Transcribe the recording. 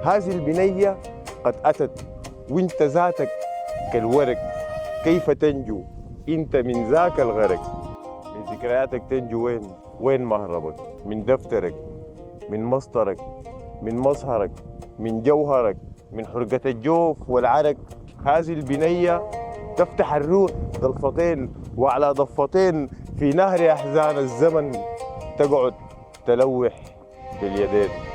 هذه البنية قد أتت وانت ذاتك كالورق. كيف تنجو انت من ذاك الغرق؟ من ذكرياتك تنجو وين؟ وين مهربك؟ من دفترك، من مسطرك، من مصهرك، من جوهرك، من حرقة الجوف والعرق. هذه البنية تفتح الروح ضلفتين وعلى ضفتين في نهر أحزان الزمن، تقعد تلوح باليدين.